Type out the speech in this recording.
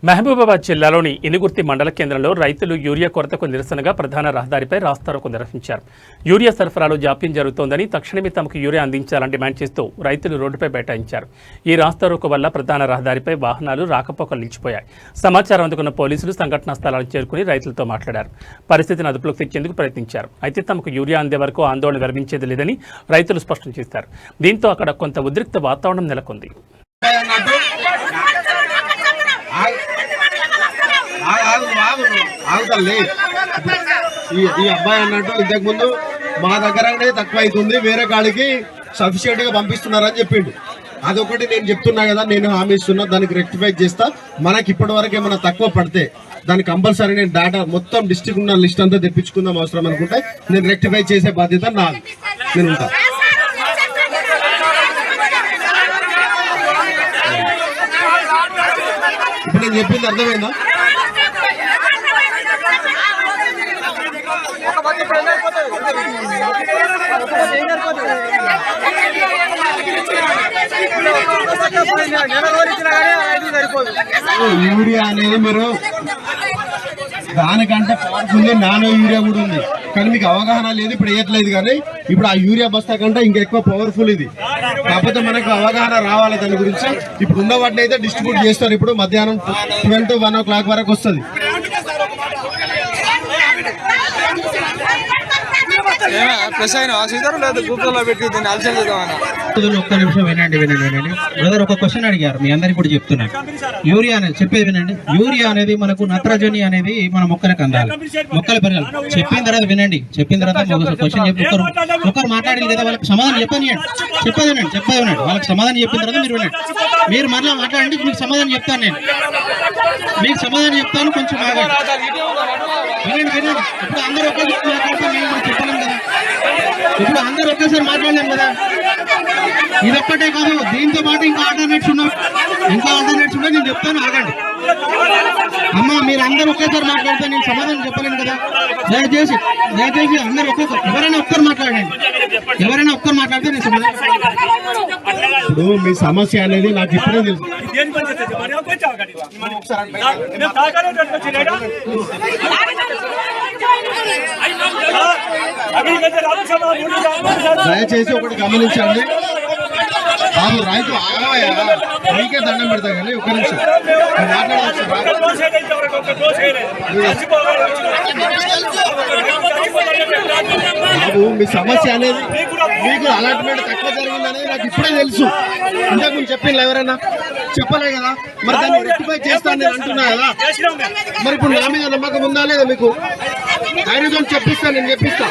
మహబూబాబాద్ జిల్లాలోని ఇనుగుర్తి మండల కేంద్రంలో రైతులు యూరియా కొరతకు నిరసనగా ప్రధాన రహదారిపై రాస్తారోకో నిర్వహించారు. యూరియా సరఫరాలో జాప్యం జరుగుతోందని తక్షణమే తమకు యూరియా అందించాలని డిమాండ్ చేస్తూ రైతులు రోడ్డుపై బైఠాయించారు. ఈ రాస్తారోకో వల్ల ప్రధాన రహదారిపై వాహనాలు రాకపోకలు నిలిచిపోయాయి. సమాచారం అందుకున్న పోలీసులు సంఘటనా స్థలానికి చేరుకుని రైతులతో మాట్లాడారు. పరిస్థితిని అదుపులోకి తెచ్చేందుకు ప్రయత్నించారు. అయితే తమకు యూరియా అందే వరకు ఆందోళన విరమించేది లేదని రైతులు స్పష్టం చేశారు. దీంతో అక్కడ కొంత ఉద్రిక్త వాతావరణం నెలకొంది. ఈ అబ్బాయి అన్నట్టు ఇంతకు ముందు మా దగ్గరనే తక్కువ అవుతుంది, వేరే కాడికి సఫిషియెంట్ గా పంపిస్తున్నారని చెప్పిండు. అదొకటి నేను చెప్తున్నా కదా, నేను హామీ ఇస్తున్నా, దానికి రెక్టిఫై చేస్తా. మనకి ఇప్పటి వరకు ఏమైనా తక్కువ పడితే దానికి కంపల్సరీ నేను డాటా మొత్తం డిస్ట్రిక్ట్ ఉన్న లిస్ట్ అంతా తెప్పించుకుందాం అవసరం అనుకుంటే నేను రెక్టిఫై చేసే బాధ్యత నాది. నేను ఉంటా. ఇప్పుడు నేను చెప్పింది అర్థమైందా? యూరియా అనేది మీరు దానికంటే పవర్ఫుల్ నానో యూరియా కూడా ఉంది, కానీ మీకు అవగాహన లేదు, ఇప్పుడు వేయట్లేదు. కానీ ఇప్పుడు ఆ యూరియా బస్తా కంటే ఇంకా ఎక్కువ పవర్ఫుల్ ఇది. కాకపోతే మనకు అవగాహన రావాలి దాని గురించి. ఇప్పుడు ఉన్న వాటిని అయితే డిస్ట్రిబ్యూట్ చేస్తారు. ఇప్పుడు మధ్యాహ్నం 12 to 1 o'clock వరకు వస్తుంది. ఒక్క నిమిషం వినండి. బ్రదర్ ఒక క్వశ్చన్ అడిగారు, మీ అందరికి కూడా చెప్తున్నాను. యూరియా అనేది చెప్పేది వినండి. యూరియా అనేది మనకు నత్రజని అనేది మన మొక్కలకు అందాలి, మొక్కల పెరగాలి. చెప్పిన తర్వాత వినండి. చెప్పిన తర్వాత క్వశ్చన్ చెప్పి ఒకరు మాట్లాడాలి కదా, వాళ్ళకి సమాధానం చెప్పేది వినండి. వాళ్ళకి సమాధానం చెప్పిన తర్వాత మీరు వినండి. మీరు మరలా మాట్లాడండి, మీకు సమాధానం చెప్తాను. నేను మీకు సమాధానం చెప్తాను, కొంచెం ఆగండి. వినండి. ఇప్పుడు అందరూ ఒకేసారి మాట్లాడితే మేము కూడా చెప్పలేం కదా. ఇప్పుడు అందరూ ఒకేసారి మాట్లాడలేం కదా. ఇదొక్కటే కాదు, దీంతో పాటు ఇంకా ఆల్టర్నేట్స్ ఉన్నాయి. నేను చెప్తాను, ఆగండి. అమ్మా మీరు అందరూ ఒకేసారి మాట్లాడితే నేను సమాధానం చెప్పలేను కదా. దయచేసి అందరూ ఎవరైనా ఒక్కరు మాట్లాడండి. నేను సమాధానం. ఇప్పుడు మీ సమస్య అనేది నాకు ఇప్పుడే తెలుసు. దయచేసి ఒకటి గమనించండి బాబు, రైతు ఆగవయ్యా, మీకే దండం పెడతా. కానీ ఒక్క నిమిషం బాబు, మీ సమస్య అనేది మీకు అలాట్మెంట్ తక్కువ జరిగిందనేది నాకు ఇప్పుడే తెలుసు. ఇంతకు ముందు చెప్పింది ఎవరైనా చెప్పలే కదా. మరి దాన్ని రెక్టిఫై చేస్తాను నేను అంటున్నా కదా. మరి ఇప్పుడు నా మీద నమ్మకం ఉందా లేదా మీకు? ధైర్యం చెప్పిస్తాను, నేను చెప్పిస్తా.